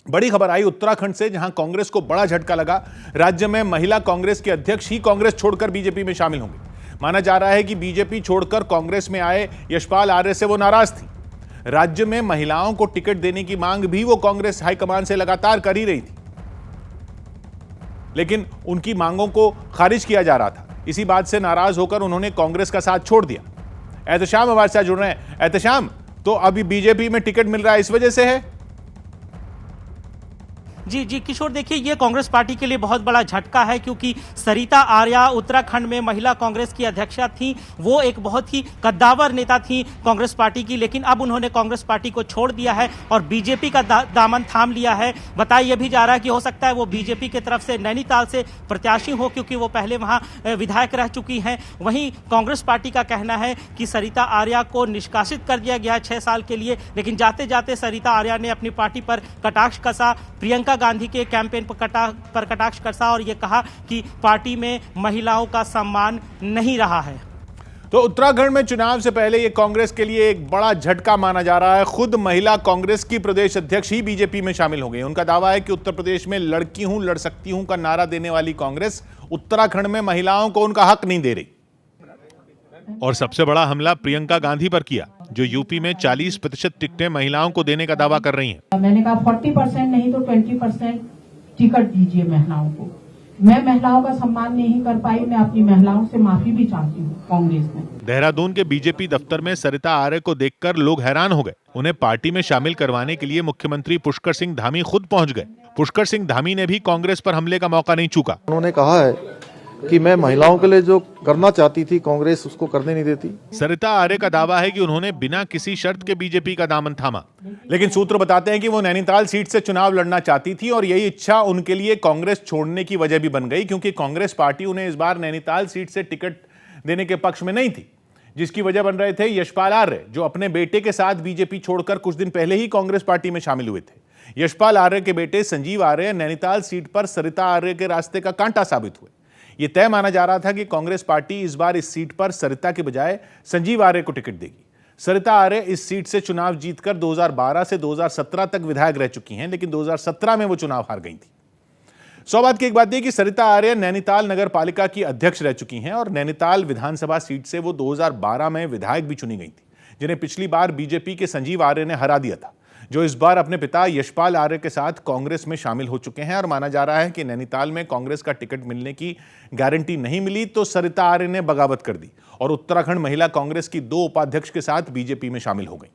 बड़ी खबर आई उत्तराखंड से, जहां कांग्रेस को बड़ा झटका लगा। राज्य में महिला कांग्रेस के अध्यक्ष ही कांग्रेस छोड़कर बीजेपी में शामिल होंगे। माना जा रहा है कि बीजेपी छोड़कर कांग्रेस में आए यशपाल आर्य से वो नाराज थी। राज्य में महिलाओं को टिकट देने की मांग भी वो कांग्रेस हाईकमान से लगातार कर ही रही थी, लेकिन उनकी मांगों को खारिज किया जा रहा था। इसी बात से नाराज होकर उन्होंने कांग्रेस का साथ छोड़ दिया। एहतशाम हमारे साथ जुड़ रहे हैं। एहतशाम, तो अभी बीजेपी में टिकट मिल रहा है, इस वजह से है? जी जी किशोर, देखिए ये कांग्रेस पार्टी के लिए बहुत बड़ा झटका है, क्योंकि सरिता आर्या उत्तराखंड में महिला कांग्रेस की अध्यक्षा थी। वो एक बहुत ही कद्दावर नेता थी कांग्रेस पार्टी की, लेकिन अब उन्होंने कांग्रेस पार्टी को छोड़ दिया है और बीजेपी का दामन थाम लिया है। बताया यह भी जा रहा है कि हो सकता है वो बीजेपी की तरफ से नैनीताल से प्रत्याशी हो, क्योंकि वो पहले वहां विधायक रह चुकी हैं। वहीं कांग्रेस पार्टी का कहना है कि सरिता आर्या को निष्कासित कर दिया गया 6 साल के लिए, लेकिन जाते जाते सरिता आर्या ने अपनी पार्टी पर कटाक्ष कसा, प्रियंका गांधी के कैंपेन पर कटाक्ष कसा और यह कहा कि पार्टी में महिलाओं का सम्मान नहीं रहा है। तो उत्तराखंड में चुनाव से पहले यह कांग्रेस के लिए एक बड़ा झटका माना जा रहा है। खुद महिला कांग्रेस की प्रदेश अध्यक्ष ही बीजेपी में शामिल हो गई। उनका दावा है कि उत्तर प्रदेश में लड़की हूं लड़ सकती हूं का नारा देने वाली कांग्रेस उत्तराखंड में महिलाओं को उनका हक नहीं दे रही। और सबसे बड़ा हमला प्रियंका गांधी पर किया, जो यूपी में 40% टिकटें महिलाओं को देने का दावा कर रही हैं। मैंने कहा 40% नहीं तो 20% टिकट दीजिए महिलाओं को। मैं महिलाओं का सम्मान नहीं कर पाई, मैं अपनी महिलाओं से माफी भी चाहती हूँ कांग्रेस में। देहरादून के बीजेपी दफ्तर में सरिता आर्य को देखकर लोग हैरान हो गए। उन्हें पार्टी में शामिल करवाने के लिए मुख्यमंत्री पुष्कर सिंह धामी खुद पहुंच गए। पुष्कर सिंह धामी ने भी कांग्रेस पर हमले का मौका नहीं चूका। उन्होंने कहा है कि मैं महिलाओं के लिए जो करना चाहती थी कांग्रेस उसको करने नहीं देती। सरिता आर्य का दावा है कि उन्होंने बिना किसी शर्त के बीजेपी का दामन थामा, लेकिन सूत्र बताते हैं कि वो नैनीताल सीट से चुनाव लड़ना चाहती थी और यही इच्छा उनके लिए कांग्रेस छोड़ने की वजह भी बन गई, क्योंकि कांग्रेस पार्टी उन्हें इस बार नैनीताल सीट से टिकट देने के पक्ष में नहीं थी, जिसकी वजह बन रहे थे यशपाल आर्य, जो अपने बेटे के साथ बीजेपी छोड़कर कुछ दिन पहले ही कांग्रेस पार्टी में शामिल हुए थे। यशपाल आर्य के बेटे संजीव आर्य नैनीताल सीट पर सरिता आर्य के रास्ते का कांटा साबित हुए। यह तय माना जा रहा था कि कांग्रेस पार्टी इस बार इस सीट पर सरिता के बजाय संजीव आर्य को टिकट देगी। सरिता आर्य इस सीट से चुनाव जीतकर 2012 से 2017 तक विधायक रह चुकी हैं, लेकिन 2017 में वो चुनाव हार गई थी। सौभाग्य की एक बात यह कि सरिता आर्य नैनीताल नगर पालिका की अध्यक्ष रह चुकी हैं और नैनीताल विधानसभा सीट से वो 2012 में विधायक भी चुनी गई थी, जिन्हें पिछली बार बीजेपी के संजीव आर्य ने हरा दिया था, जो इस बार अपने पिता यशपाल आर्य के साथ कांग्रेस में शामिल हो चुके हैं। और माना जा रहा है कि नैनीताल में कांग्रेस का टिकट मिलने की गारंटी नहीं मिली तो सरिता आर्य ने बगावत कर दी और उत्तराखंड महिला कांग्रेस की 2 उपाध्यक्ष के साथ बीजेपी में शामिल हो गई।